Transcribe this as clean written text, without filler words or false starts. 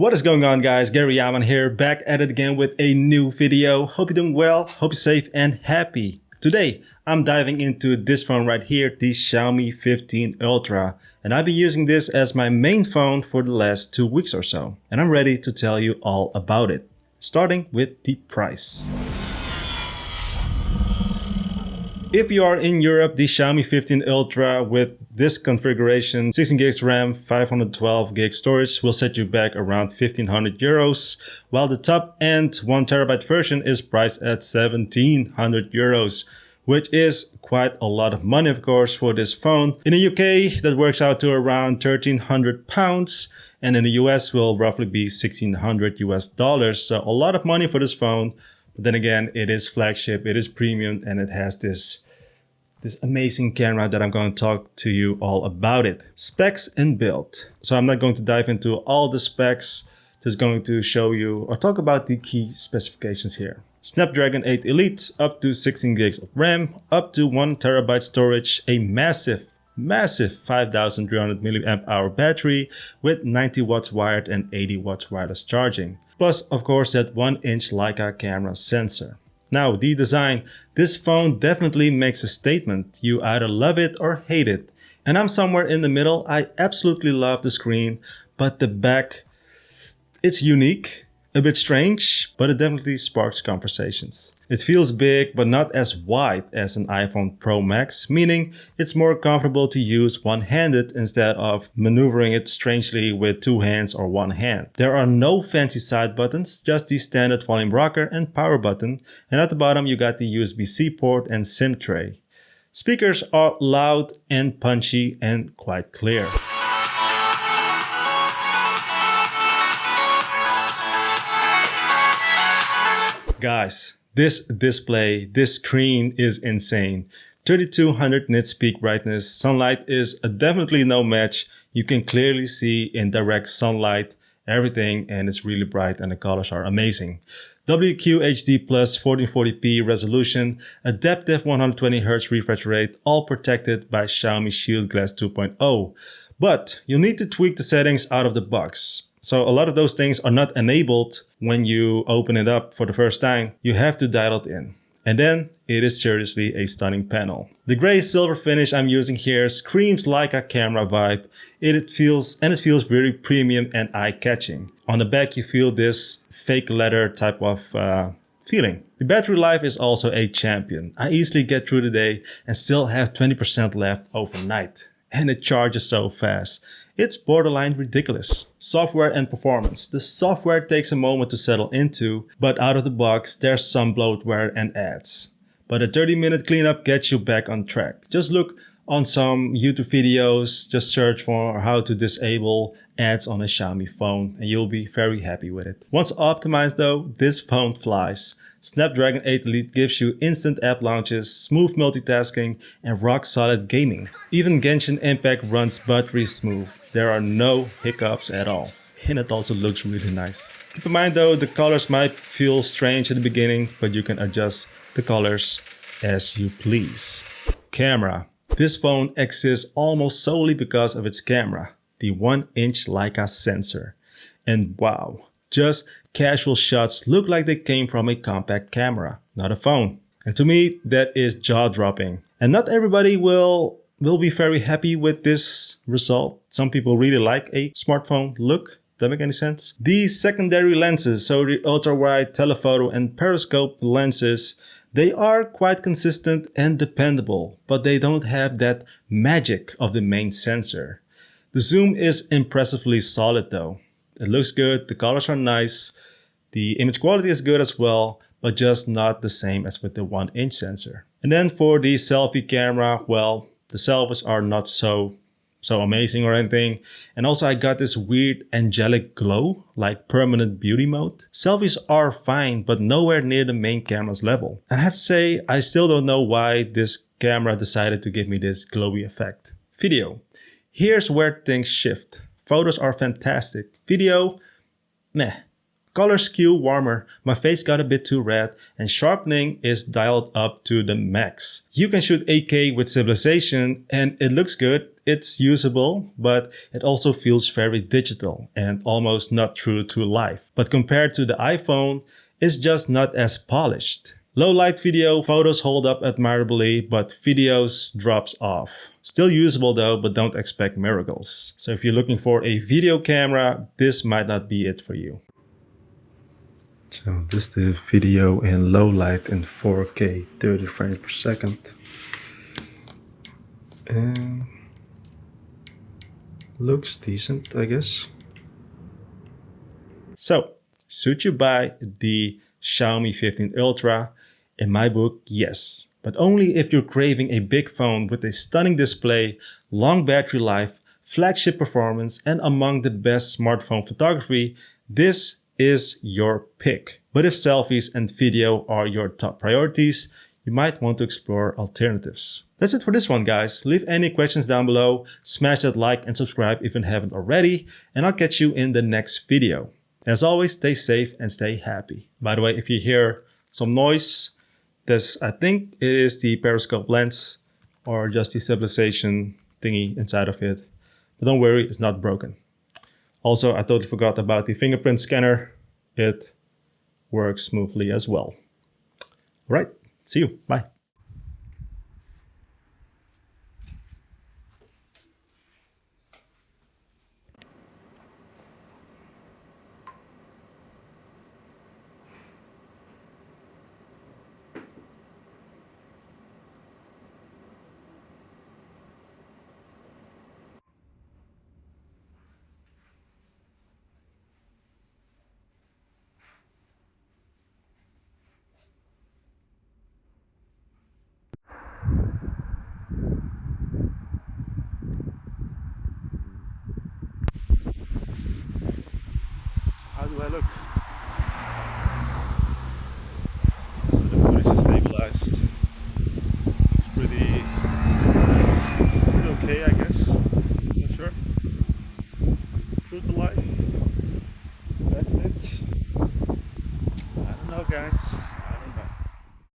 What is going on, guys? Gary Yaman here, back at it again with a new video. Hope you're doing well, hope you're safe and happy. Today, I'm diving into this phone right here, the Xiaomi 15 Ultra. And I've been using this as my main phone for the last 2 weeks or so. And I'm ready to tell you all about it. Starting with the price. If you are in Europe, the Xiaomi 15 Ultra with this configuration, 16 gigs RAM, 512 gig storage will set you back around 1500 euros, while the top end 1TB version is priced at 1700 euros, which is quite a lot of money, of course, for this phone. In the UK, that works out to around 1300 pounds, and in the US will roughly be 1600 US dollars. So a lot of money for this phone. But then again, it is flagship, it is premium, and it has this amazing camera that I'm going to talk to you all about it. Specs and build. So I'm not going to dive into all the specs, just going to show you or talk about the key specifications here. Snapdragon 8 Elite, up to 16 gigs of RAM, up to 1TB storage, a massive 5300 mAh battery with 90 watts wired and 80 watts wireless charging. Plus, of course, that 1-inch Leica camera sensor. Now, the design. This phone definitely makes a statement. You either love it or hate it. And I'm somewhere in the middle. I absolutely love the screen, but the back, it's unique, a bit strange, but it definitely sparks conversations. It feels big, but not as wide as an iPhone Pro Max, meaning it's more comfortable to use one-handed instead of maneuvering it strangely with 2 hands or 1 hand. There are no fancy side buttons, just the standard volume rocker and power button, and at the bottom you got the USB-C port and SIM tray. Speakers are loud and punchy and quite clear. Guys, this display, this screen is insane. 3200 nits peak brightness. Sunlight is definitely no match. You can clearly see in direct sunlight everything, and it's really bright and the colors are amazing. WQHD plus 1440p resolution, adaptive 120Hz refresh rate, all protected by Xiaomi Shield Glass 2.0. But you'll need to tweak the settings out of the box. So a lot of those things are not enabled when you open it up for the first time. You have to dial it in. And then it is seriously a stunning panel. The gray silver finish I'm using here screams like a camera vibe. It feels very premium and eye-catching. On the back you feel this fake leather type of feeling. The battery life is also a champion. I easily get through the day and still have 20% left overnight. And it charges so fast. It's borderline ridiculous. Software and performance. The software takes a moment to settle into, but out of the box, there's some bloatware and ads. But a 30-minute cleanup gets you back on track. Just look on some YouTube videos, just search for how to disable ads on a Xiaomi phone, and you'll be very happy with it. Once optimized though, this phone flies. Snapdragon 8 Elite gives you instant app launches, smooth multitasking, and rock-solid gaming. Even Genshin Impact runs buttery smooth. There are no hiccups at all. And it also looks really nice. Keep in mind though, the colors might feel strange at the beginning, but you can adjust the colors as you please. Camera. This phone exists almost solely because of its camera, the 1-inch Leica sensor. And wow, just casual shots look like they came from a compact camera, not a phone. And to me, that is jaw-dropping. And not everybody will be very happy with this result. Some people really like a smartphone look. Does that make any sense? These secondary lenses, so the ultra-wide, telephoto, and periscope lenses, they are quite consistent and dependable, but they don't have that magic of the main sensor. The zoom is impressively solid though. It looks good, the colors are nice, the image quality is good as well, but just not the same as with the 1-inch sensor. And then for the selfie camera, well, the selfies are not so amazing or anything. And also I got this weird angelic glow, like permanent beauty mode. Selfies are fine, but nowhere near the main camera's level. And I have to say, I still don't know why this camera decided to give me this glowy effect. Video. Here's where things shift. Photos are fantastic. Video, meh. color skew warmer, my face got a bit too red, and sharpening is dialed up to the max. You can shoot 8K with stabilization and it looks good, it's usable, but it also feels very digital and almost not true to life. But compared to the iPhone, it's just not as polished. Low light video photos hold up admirably, but videos drops off. Still usable though, but don't expect miracles. So if you're looking for a video camera, this might not be it for you. So this is the video in low light in 4K 30 frames per second. And looks decent, I guess. So, should you buy the Xiaomi 15 Ultra? In my book, yes. But only if you're craving a big phone with a stunning display, long battery life, flagship performance, and among the best smartphone photography, this is your pick. But if selfies and video are your top priorities, you might want to explore alternatives. That's it for this one, guys. Leave any questions down below, smash that like and subscribe if you haven't already, and I'll catch you in the next video. As always, stay safe and stay happy. By the way, if you hear some noise, I think it is the periscope lens or just the stabilization thingy inside of it. But don't worry, it's not broken. Also, I totally forgot about the fingerprint scanner. It works smoothly as well. All right, see you. Bye. How do I look? So the footage is stabilized. It's pretty okay, I guess. Not sure. True to life. Backlit. I don't know, guys.